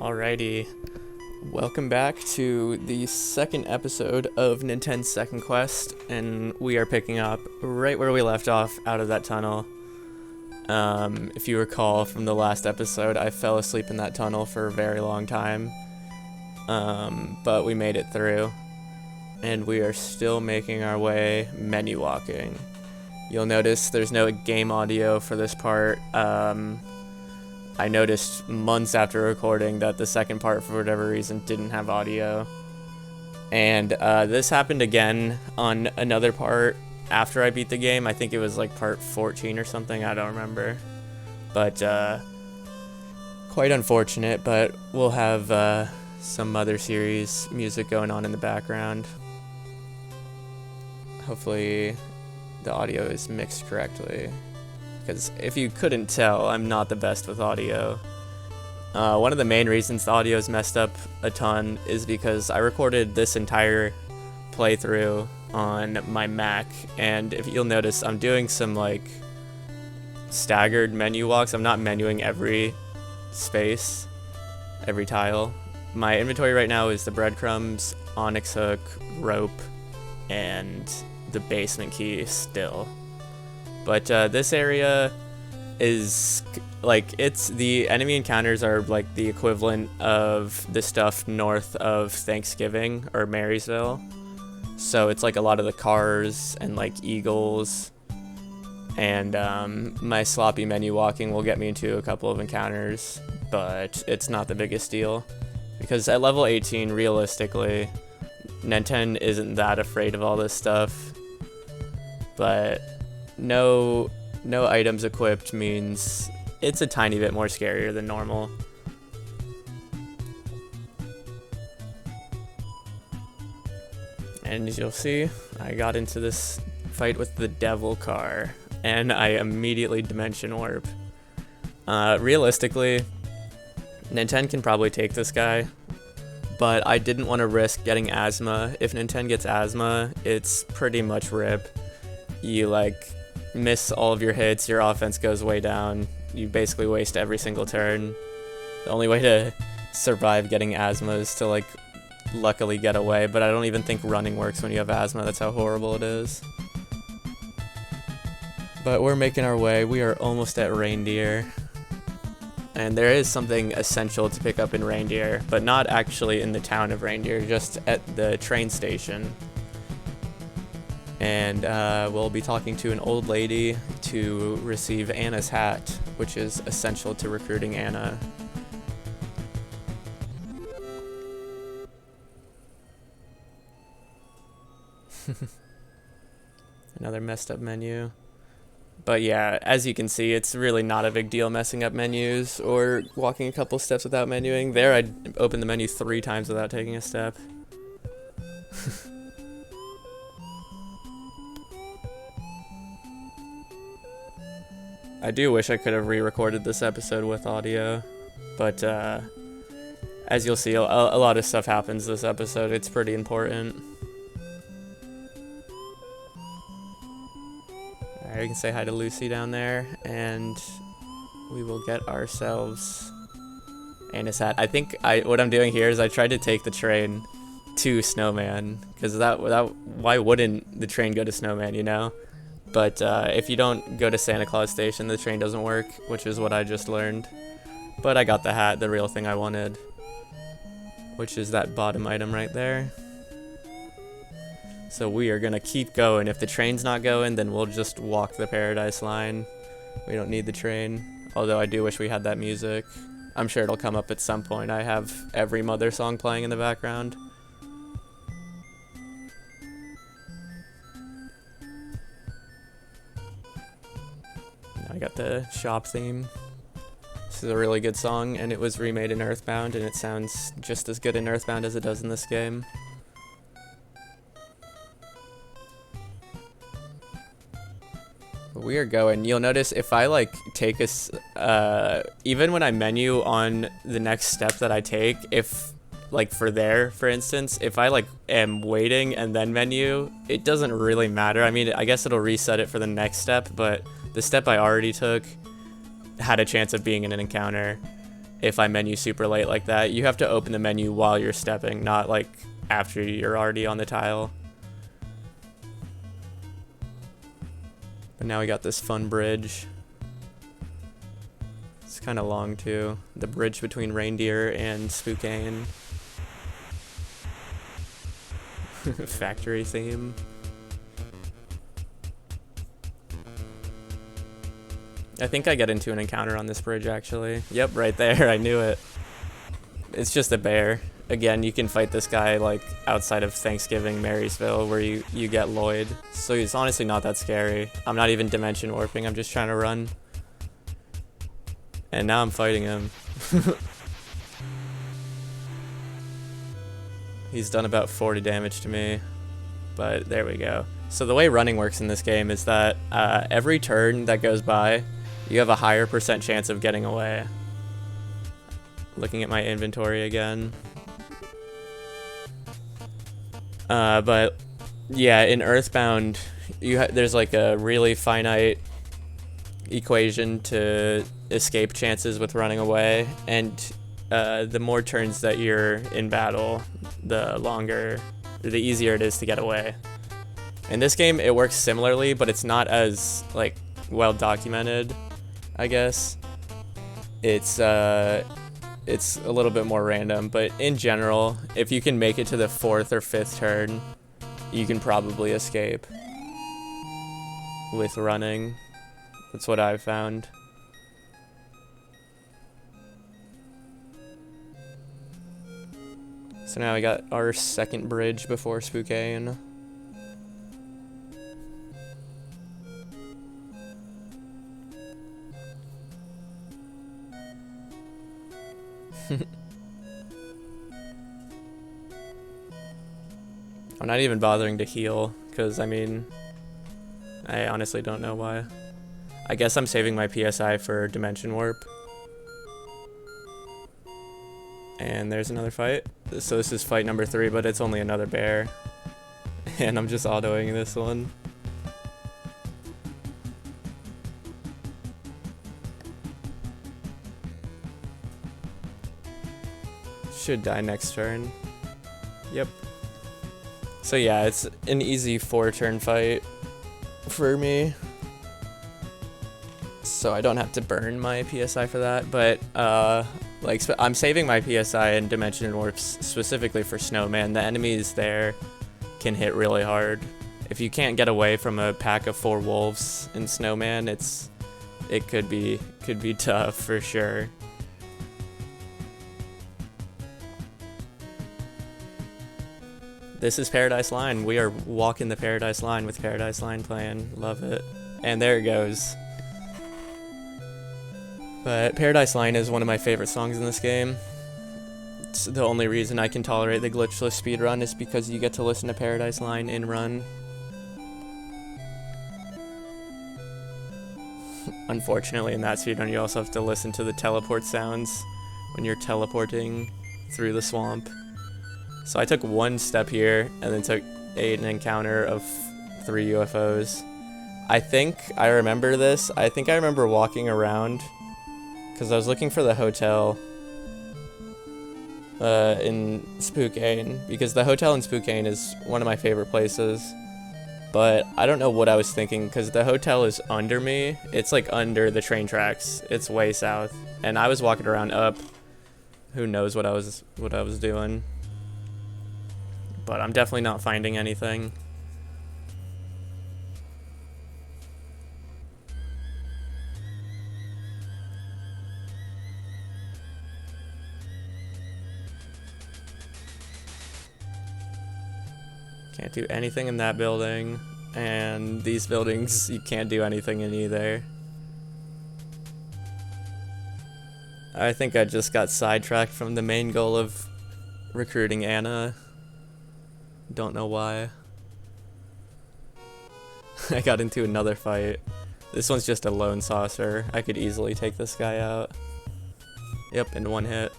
Alrighty, welcome back to the second episode of Ninten's Second Quest, and we are picking up right where we left off out of that tunnel. If you recall from the last episode, I fell asleep in that tunnel for a very long time, but we made it through, and we are still making our way menu walking. You'll notice there's no game audio for this part. I noticed months after recording that the second part, for whatever reason, didn't have audio. And this happened again on another part after I beat the game. I think it was like part 14 or something, I don't remember. But quite unfortunate, but we'll have some other series music going on in the background. Hopefully the audio is mixed correctly. Because if you couldn't tell, I'm not the best with audio. One of the main reasons the audio is messed up a ton is because I recorded this entire playthrough on my Mac, and if you'll notice, I'm doing some like staggered menu walks. I'm not menuing every space, every tile. My inventory right now is the breadcrumbs, onyx hook, rope, and the basement key still. But this area is like, it's the enemy encounters are like the equivalent of the stuff north of Thanksgiving or Marysville. So it's like a lot of the cars and like eagles. And my sloppy menu walking will get me into a couple of encounters, but it's not the biggest deal. Because at level 18, realistically, Ninten isn't that afraid of all this stuff. But no items equipped means it's a tiny bit more scarier than normal. And as you'll see, I got into this fight with the devil car, and I immediately dimension warp. Realistically, Ninten can probably take this guy, but I didn't want to risk getting asthma. If Ninten gets asthma, it's pretty much rip. You like miss all of your hits, your offense goes way down, you basically waste every single turn. The only way to survive getting asthma is to like luckily get away, but I don't even think running works when you have asthma. That's how horrible it is. But we're making our way. We are almost at Reindeer, and there is something essential to pick up in Reindeer, but not actually in the town of Reindeer, just at the train station. And we'll be talking to an old lady to receive Anna's hat, which is essential to recruiting Anna. Another messed up menu. But yeah, as you can see, it's really not a big deal messing up menus or walking a couple steps without menuing. There, I opened the menu 3 times without taking a step. I do wish I could have re-recorded this episode with audio, but as you'll see, a lot of stuff happens this episode. It's pretty important. Alright, you can say hi to Lucy down there, and we will get ourselves Anna's hat. I think what I'm doing here is I tried to take the train to Snowman, because why wouldn't the train go to Snowman, you know? But if you don't go to Santa Claus Station, the train doesn't work, which is what I just learned. But I got the hat, the real thing I wanted, which is that bottom item right there. So we are going to keep going. If the train's not going, then we'll just walk the Paradise Line. We don't need the train, although I do wish we had that music. I'm sure it'll come up at some point. I have every Mother song playing in the background. I got the shop theme. This is a really good song, and it was remade in Earthbound, and it sounds just as good in Earthbound as it does in this game. But we are going. You'll notice if I like take even when I menu on the next step that I take, if like for instance, if I like am waiting and then menu, it doesn't really matter. I mean, I guess it'll reset it for the next step, but the step I already took had a chance of being in an encounter, if I menu super late like that. You have to open the menu while you're stepping, not like after you're already on the tile. But now we got this fun bridge. It's kind of long too. The bridge between Reindeer and Spokane. Factory theme. I think I get into an encounter on this bridge actually. Yep, right there. I knew it. It's just a bear. Again, you can fight this guy like outside of Thanksgiving, Marysville, where you get Lloyd. So he's honestly not that scary. I'm not even dimension warping. I'm just trying to run. And now I'm fighting him. He's done about 40 damage to me. But there we go. So the way running works in this game is that every turn that goes by, you have a higher % chance of getting away. Looking at my inventory again. But yeah, in Earthbound, there's like a really finite equation to escape chances with running away, and the more turns that you're in battle, the easier it is to get away. In this game, it works similarly, but it's not as like well documented, I guess. It's a little bit more random, but in general, if you can make it to the 4th or 5th turn, you can probably escape with running. That's what I've found. So now we got our second bridge before Spokane. I'm not even bothering to heal, because, I mean, I honestly don't know why. I guess I'm saving my PSI for Dimension Warp. And there's another fight. So this is fight number 3, but it's only another bear. And I'm just autoing this one. Should die next turn. Yep. So yeah, it's an easy 4-turn fight for me. So I don't have to burn my PSI for that, but like I'm saving my PSI and Dimension Warps specifically for Snowman. The enemies there can hit really hard. If you can't get away from a pack of 4 wolves in Snowman, it could be tough for sure. This is Paradise Line. We are walking the Paradise Line with Paradise Line playing. Love it. And there it goes. But Paradise Line is one of my favorite songs in this game. It's the only reason I can tolerate the glitchless speedrun is because you get to listen to Paradise Line in run. Unfortunately, in that speedrun, you also have to listen to the teleport sounds when you're teleporting through the swamp. So I took 1 step here, and then took an encounter of 3 UFOs. I think I remember this. I think I remember walking around, because I was looking for the hotel in Spokane, because the hotel in Spokane is one of my favorite places. But I don't know what I was thinking, because the hotel is under me. It's like under the train tracks. It's way south, and I was walking around up. Who knows what I was doing? But I'm definitely not finding anything. Can't do anything in that building, and these buildings you can't do anything in either. I think I just got sidetracked from the main goal of recruiting Anna. Don't know why. I got into another fight. This one's just a lone saucer. I could easily take this guy out. Yep, in 1 hit.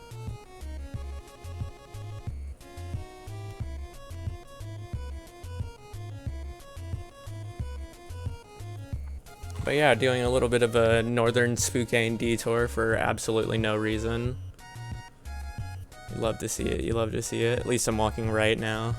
But yeah, doing a little bit of a northern Spokane detour for absolutely no reason. You love to see it. You love to see it. At least I'm walking right now.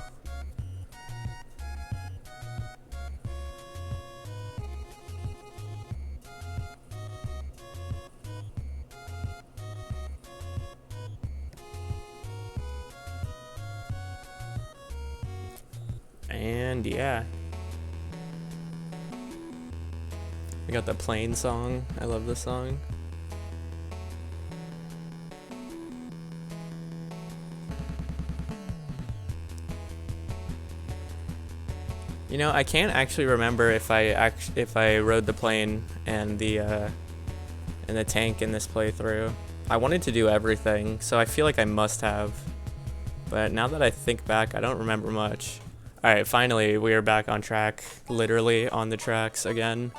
And yeah. We got the plane song. I love this song. You know, I can't actually remember if I rode the plane and the tank in this playthrough. I wanted to do everything, so I feel like I must have. But now that I think back, I don't remember much. Alright, finally, we are back on track. Literally on the tracks again.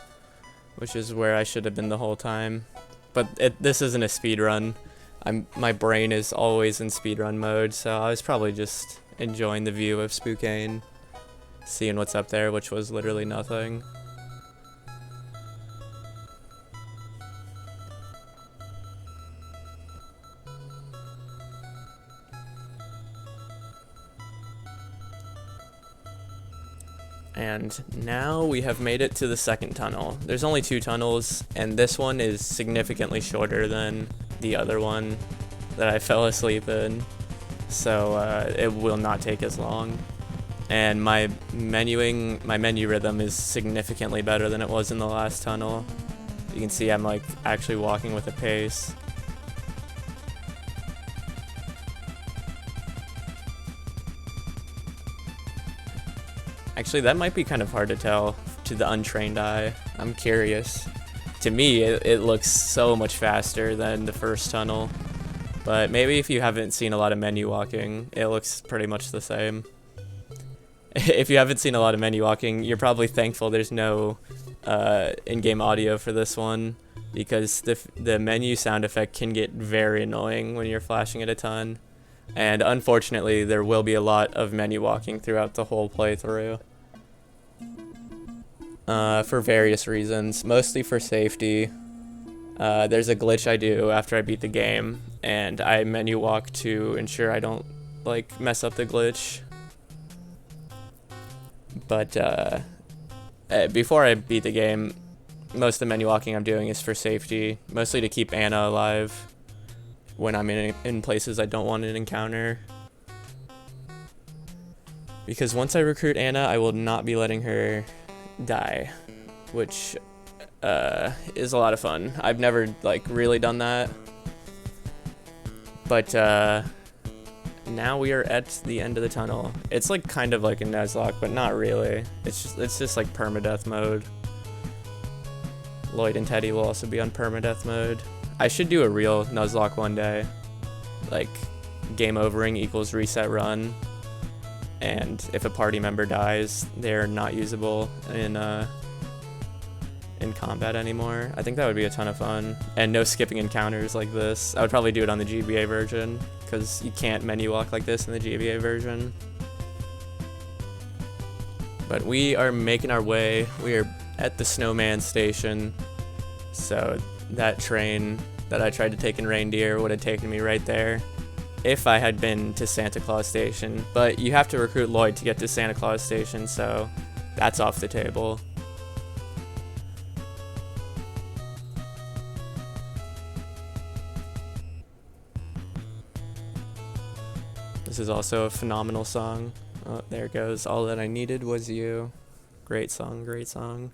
Which is where I should have been the whole time. But this isn't a speedrun. My brain is always in speedrun mode, so I was probably just enjoying the view of Spokane. Seeing what's up there, which was literally nothing. And now we have made it to the second tunnel. There's only 2 tunnels, and this one is significantly shorter than the other one that I fell asleep in. So it will not take as long. And my menu rhythm is significantly better than it was in the last tunnel. You can see I'm like actually walking with a pace. Actually, that might be kind of hard to tell to the untrained eye. I'm curious. To me, it looks so much faster than the first tunnel. But maybe if you haven't seen a lot of menu walking, it looks pretty much the same. If you haven't seen a lot of menu walking, you're probably thankful there's no in-game audio for this one, because the menu sound effect can get very annoying when you're flashing it a ton. And unfortunately, there will be a lot of menu walking throughout the whole playthrough. For various reasons, mostly for safety. There's a glitch I do after I beat the game, and I menu walk to ensure I don't like mess up the glitch. But before I beat the game, most of the menu walking I'm doing is for safety, mostly to keep Anna alive when I'm in places I don't want to encounter. Because once I recruit Anna, I will not be letting her die, which is a lot of fun. I've never like really done that, but now we are at the end of the tunnel. It's like kind of like a Nuzlocke, but not really. It's just like permadeath mode. Lloyd and Teddy will also be on permadeath mode. I should do a real Nuzlocke one day, like game overing equals reset run, and if a party member dies, they're not usable in combat anymore. I think that would be a ton of fun, and no skipping encounters like this. I would probably do it on the GBA version, because you can't menu walk like this in the GBA version. But we are making our way. We are at the Snowman Station, so that train that I tried to take in Reindeer would have taken me right there if I had been to Santa Claus Station. But you have to recruit Lloyd to get to Santa Claus Station, so that's off the table. This is also a phenomenal song. Oh, there it goes. All That I Needed Was You. Great song, great song.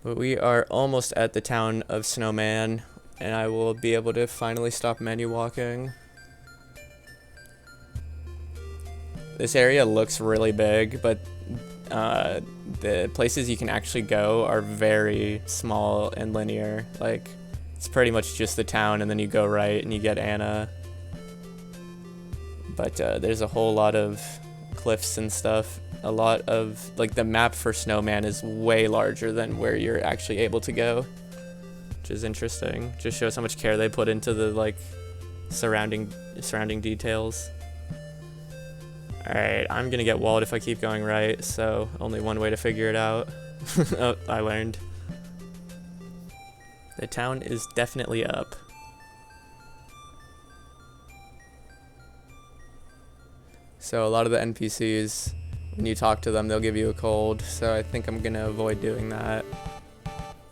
But we are almost at the town of Snowman, and I will be able to finally stop menu walking. This area looks really big, but the places you can actually go are very small and linear. Like, it's pretty much just the town, and then you go right and you get Anna. But there's a whole lot of cliffs and stuff. A lot of, like, the map for Snowman is way larger than where you're actually able to go, which is interesting. Just shows how much care they put into the, like, surrounding details. Alright, I'm gonna get walled if I keep going right, so only one way to figure it out. Oh, I learned. The town is definitely up. So a lot of the NPCs, when you talk to them, they'll give you a cold. So I think I'm gonna avoid doing that.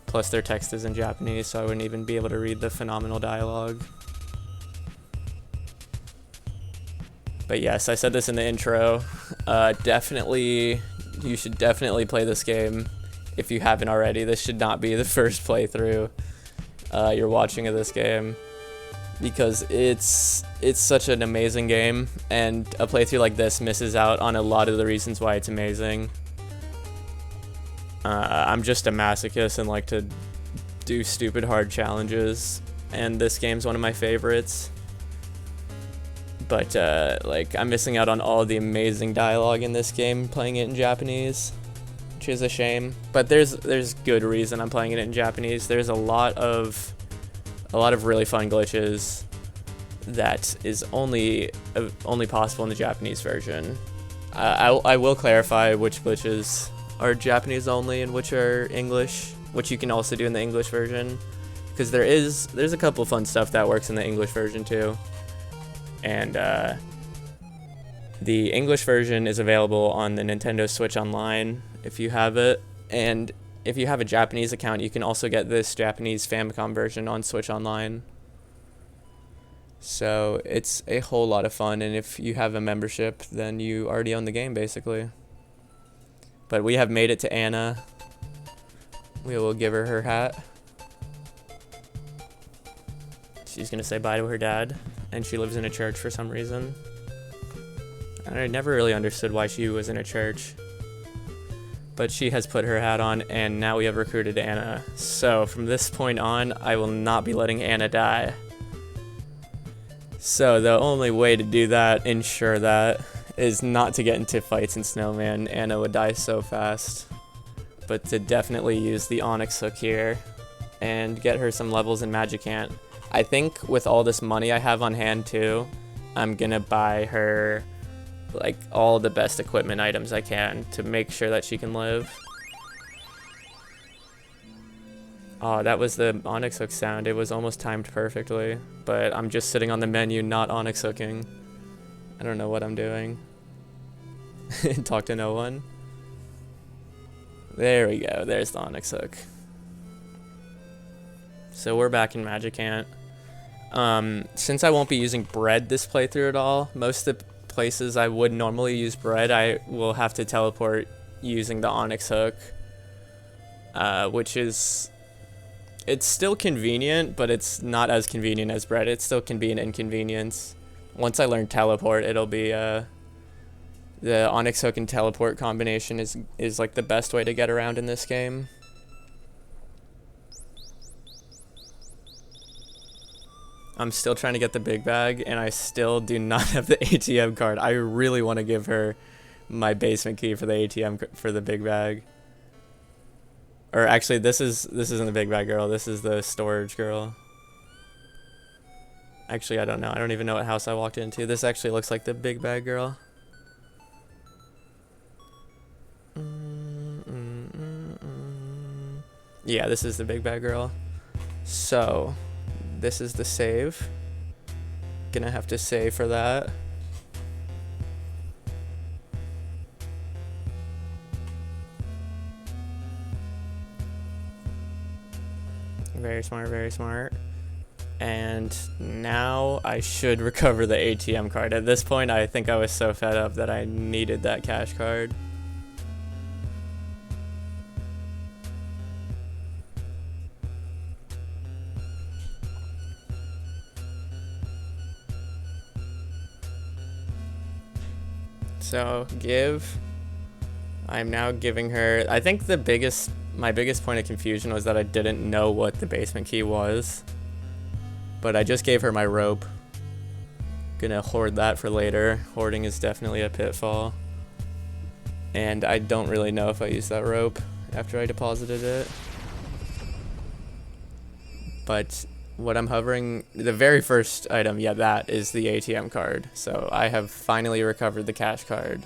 Plus their text is in Japanese, so I wouldn't even be able to read the phenomenal dialogue. But yes, I said this in the intro. You should definitely play this game if you haven't already. This should not be the first playthrough you're watching of this game, because it's such an amazing game, and a playthrough like this misses out on a lot of the reasons why it's amazing. I'm just a masochist and like to do stupid hard challenges, and this game's one of my favorites. But like, I'm missing out on all the amazing dialogue in this game playing it in Japanese, which is a shame. But there's good reason I'm playing it in Japanese. There's a lot of really fun glitches that is only possible in the Japanese version. I will clarify which glitches are Japanese only and which are English, which you can also do in the English version, because there's a couple fun stuff that works in the English version too. And the English version is available on the Nintendo Switch Online if you have it, and if you have a Japanese account, you can also get this Japanese Famicom version on Switch Online. So it's a whole lot of fun, and if you have a membership, then you already own the game basically. But we have made it to Anna. We will give her her hat. She's gonna say bye to her dad, and she lives in a church for some reason. I never really understood why she was in a church. But she has put her hat on, and now we have recruited Anna. So from this point on, I will not be letting Anna die. So the only way to do that, ensure that, is not to get into fights in Snowman. Anna would die so fast. But to definitely use the Onyx hook here and get her some levels in Magicant. I think with all this money I have on hand too, I'm gonna buy her like all the best equipment items I can to make sure that she can live. Oh, that was the Onyx hook sound. It was almost timed perfectly, but I'm just sitting on the menu not Onyx hooking. I don't know what I'm doing. Talk to no one. There we go, there's the Onyx hook. So we're back in Magicant. Since I won't be using bread this playthrough at all, most of the places I would normally use bread, I will have to teleport using the Onyx hook, which is, it's still convenient, but it's not as convenient as bread. It still can be an inconvenience. Once I learn teleport, it'll be the Onyx hook and teleport combination is like the best way to get around in this game. I'm still trying to get the big bag, and I still do not have the ATM card. I really want to give her my basement key for the ATM for the big bag. Or actually, this isn't the big bag girl. This is the storage girl. Actually, I don't know. I don't even know what house I walked into. This actually looks like the big bag girl. Yeah, this is the big bag girl. So this is the save. Gonna have to save for that. Very smart, very smart. And now I should recover the ATM card. At this point, I think I was so fed up that I needed that cash card. So I'm now giving her, I think my biggest point of confusion was that I didn't know what the basement key was, but I just gave her my rope. Gonna hoard that for later. Hoarding is definitely a pitfall, and I don't really know if I used that rope after I deposited it. But what I'm hovering, the very first item, yeah, that is the ATM card. So I have finally recovered the cash card.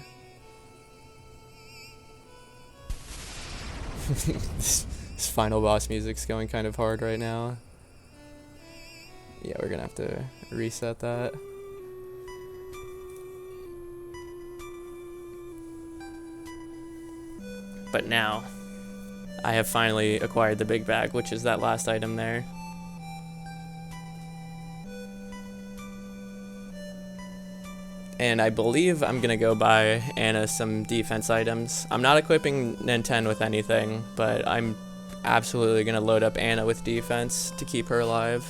This final boss music's going kind of hard right now. Yeah, we're gonna have to reset that. But now, I have finally acquired the big bag, which is that last item there. And I believe I'm gonna go buy Anna some defense items. I'm not equipping Ninten with anything, but I'm absolutely gonna load up Anna with defense to keep her alive.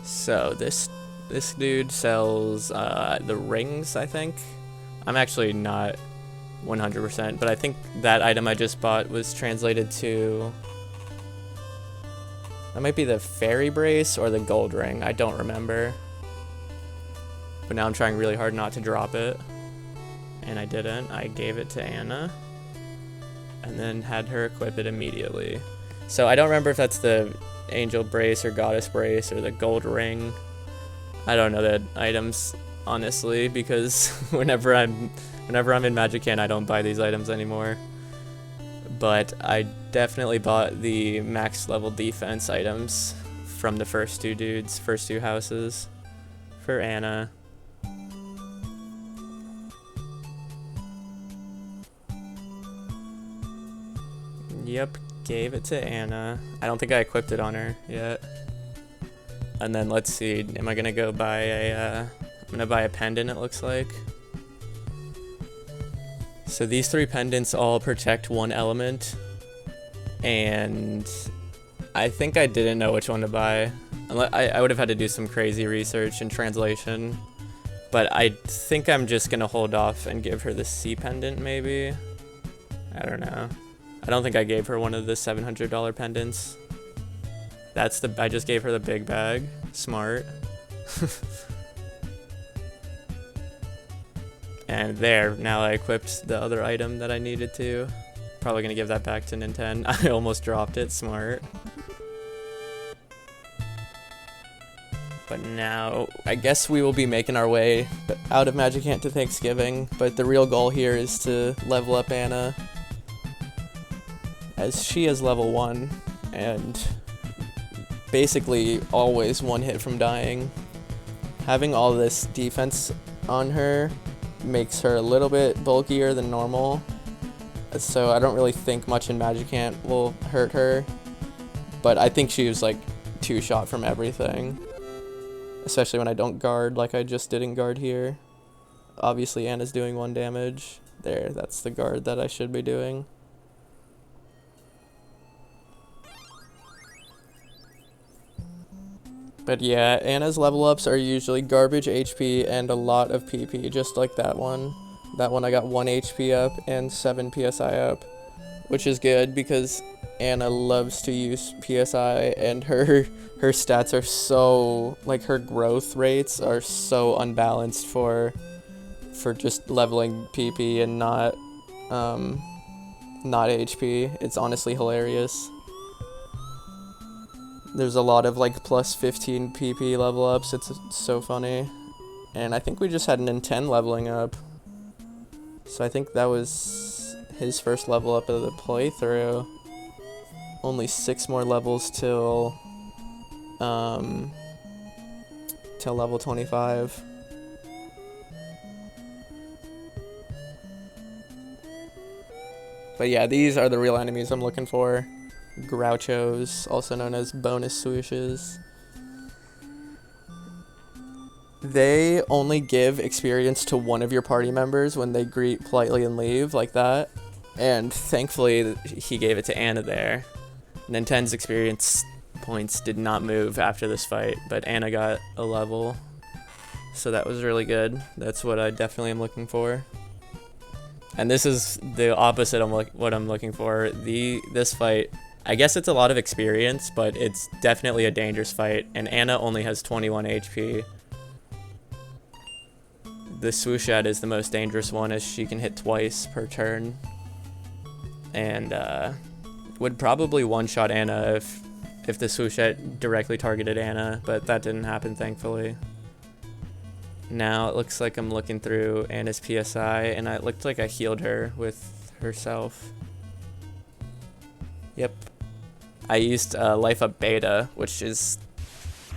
So this dude sells the rings, I think. I'm actually not 100%, but I think that item I just bought was translated to... That might be the fairy brace or the gold ring. I don't remember. But now I'm trying really hard not to drop it. And I didn't. I gave it to Anna. And then had her equip it immediately. So I don't remember if that's the angel brace or goddess brace or the gold ring. I don't know the items, honestly, because whenever I'm in Magican, I don't buy these items anymore. But I definitely bought the max level defense items from the first two houses for Anna. Yep, gave it to Anna. I don't think I equipped it on her yet. And then let's see, am I gonna go buy I'm gonna buy a pendant, it looks like. So these 3 pendants all protect one element, and I think I didn't know which one to buy. I would have had to do some crazy research and translation, but I think I'm just gonna hold off and give her the sea pendant, maybe? I don't know. I don't think I gave her one of the $700 pendants. I just gave her the big bag. Smart. And there, now I equipped the other item that I needed to. Probably gonna give that back to Ninten. I almost dropped it, smart. But now, I guess we will be making our way out of Magicant to Thanksgiving, but the real goal here is to level up Anna, as she is level 1, and basically always one hit from dying. Having all this defense on her makes her a little bit bulkier than normal, so I don't really think much in Magicant will hurt her, but I think she was like 2-shot from everything, especially when I don't guard like I just didn't guard here. Obviously Anna's doing 1 damage. There, that's the guard that I should be doing. But yeah, Anna's level ups are usually garbage HP and a lot of PP, just like that one. That one I got 1 HP up and 7 PSI up, which is good because Anna loves to use PSI, and her stats are so, like, her growth rates are so unbalanced for just leveling PP and not HP. It's honestly hilarious. There's a lot of like plus 15 PP level ups. It's so funny. And I think we just had Ninten leveling up. So I think that was his first level up of the playthrough. Only 6 more levels till level 25. But yeah, these are the real enemies I'm looking for. Grouchos, also known as bonus swooshes. They only give experience to one of your party members when they greet politely and leave, like that. And thankfully, he gave it to Anna there. Ninten's experience points did not move after this fight, but Anna got a level. So that was really good. That's what I definitely am looking for. And this is the opposite of what I'm looking for. This fight, I guess it's a lot of experience, but it's definitely a dangerous fight, and Anna only has 21 HP. The Swooshat is the most dangerous one, as she can hit twice per turn, and would probably one-shot Anna if the Swooshat directly targeted Anna, but that didn't happen, thankfully. Now it looks like I'm looking through Anna's PSI, and it looked like I healed her with herself. Yep. I used Life Up Beta, which is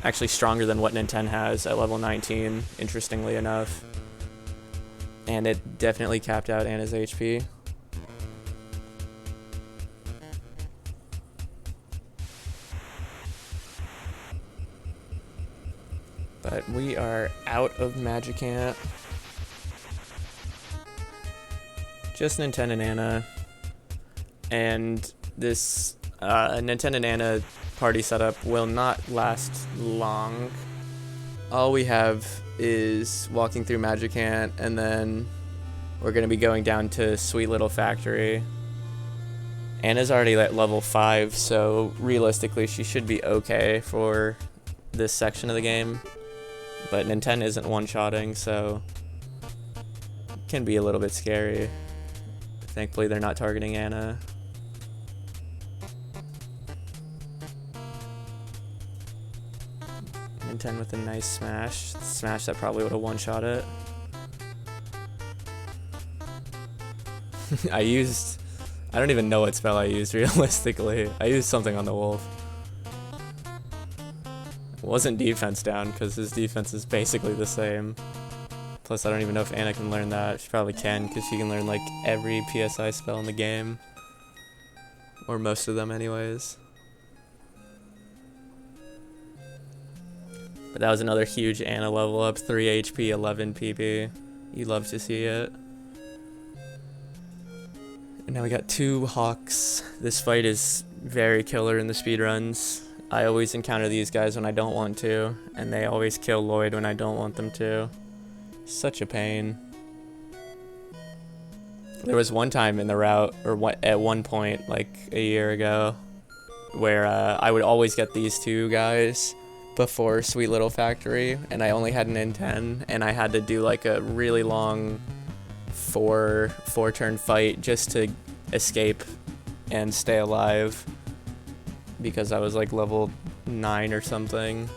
actually stronger than what Ninten has at level 19, interestingly enough. And it definitely capped out Anna's HP. But we are out of Magicant. Just Ninten and Anna. And this Ninten and Anna party setup will not last long. All we have is walking through Magicant, and then we're going to be going down to Sweet Little Factory. Anna's already at level 5, so realistically she should be okay for this section of the game. But Ninten isn't one-shotting, so it can be a little bit scary. Thankfully they're not targeting Anna. Ninten with a nice smash. Smash that probably would have one-shot it. I don't even know what spell I used realistically. I used something on the wolf. It wasn't defense down because his defense is basically the same. Plus I don't even know if Anna can learn that. She probably can because she can learn like every PSI spell in the game. Or most of them anyways. But that was another huge Anna level up. 3 HP, 11 PP. You love to see it. And now we got 2 Hawks. This fight is very killer in the speedruns. I always encounter these guys when I don't want to, and they always kill Lloyd when I don't want them to. Such a pain. There was one time in the route, or at one point, like a year ago, where I would always get these 2 guys before Sweet Little Factory, and I only had an N10, and I had to do like a really long four turn fight just to escape and stay alive because I was like level 9 or something.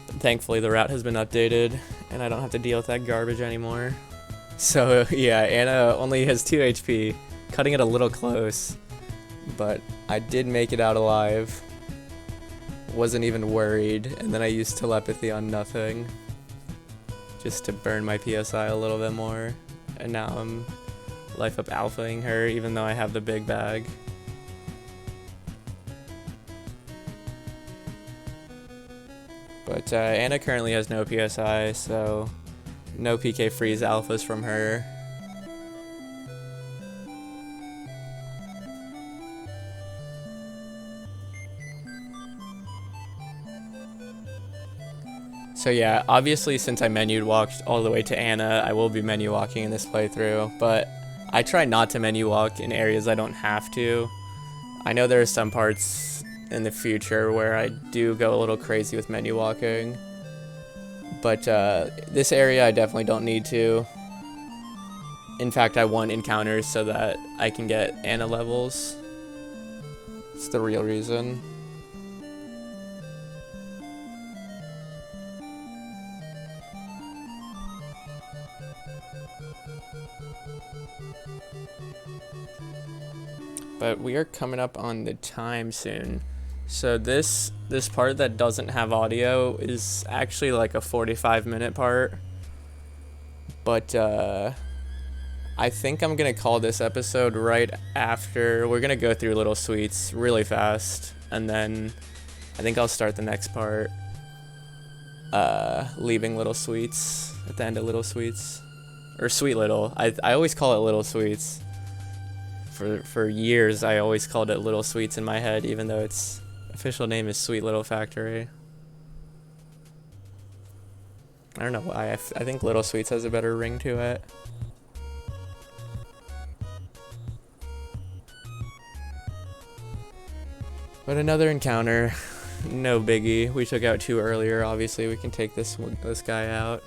But thankfully the route has been updated and I don't have to deal with that garbage anymore. So yeah, Anna only has 2 HP, cutting it a little close, but I did make it out alive. Wasn't even worried, and then I used telepathy on nothing just to burn my PSI a little bit more, and now I'm life up alphaing her even though I have the big bag. But Anna currently has no PSI, so no PK freeze alphas from her. So yeah, obviously since I menu walked all the way to Anna, I will be menu walking in this playthrough, but I try not to menu walk in areas I don't have to. I know there are some parts in the future where I do go a little crazy with menu walking, but this area I definitely don't need to. In fact, I want encounters so that I can get Anna levels. It's the real reason. But we are coming up on the time soon. So this part that doesn't have audio is actually like a 45-minute part. But I think I'm gonna call this episode right after. We're gonna go through Little Sweets really fast, and then I think I'll start the next part. Leaving Little Sweets at the end of Little Sweets, or Sweet Little. I always call it Little Sweets. For years, I always called it Little Sweets in my head, even though its official name is Sweet Little Factory. I don't know why. I think Little Sweets has a better ring to it. But another encounter, no biggie. We took out 2 earlier. Obviously, we can take this guy out.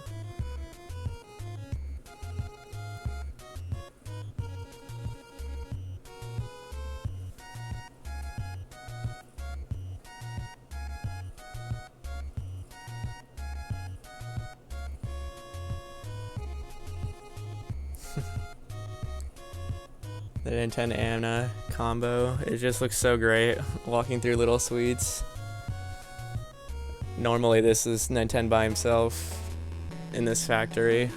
The Ninten Anna combo. It just looks so great walking through Little Sweets. Normally this is Ninten by himself in this factory.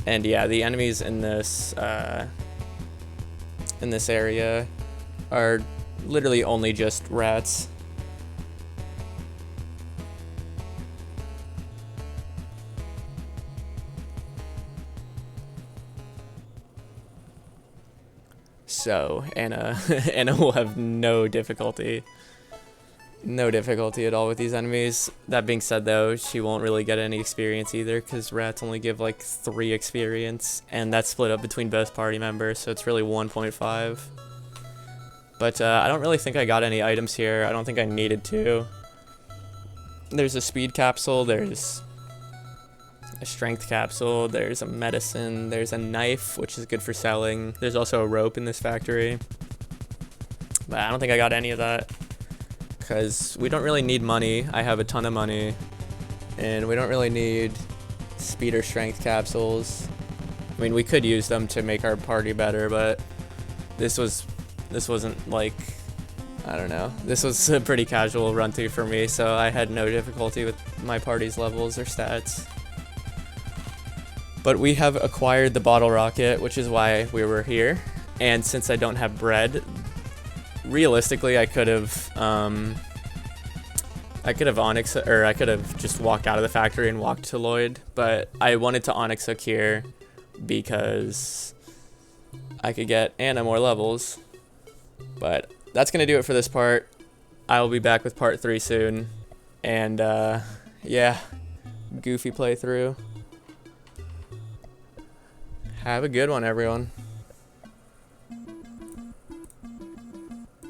And yeah, the enemies in this area are literally only just rats. So Anna Anna will have no difficulty at all with these enemies. That being said though, she won't really get any experience either because rats only give like 3 experience, and that's split up between both party members, so it's really 1.5. But I don't really think I got any items here. I don't think I needed to. There's a speed capsule, there's a strength capsule, there's a medicine, there's a knife, which is good for selling. There's also a rope in this factory. But I don't think I got any of that, because we don't really need money. I have a ton of money, and we don't really need speed or strength capsules. I mean, we could use them to make our party better, but this wasn't like, I don't know. This was a pretty casual run through for me, so I had no difficulty with my party's levels or stats. But we have acquired the bottle rocket, which is why we were here. And since I don't have bread, realistically, I could have onyx, or I could have just walked out of the factory and walked to Lloyd, but I wanted to onyx hook here because I could get Anna more levels. But that's gonna do it for this part. I will be back with part 3 soon, and yeah, goofy playthrough. Have a good one, everyone.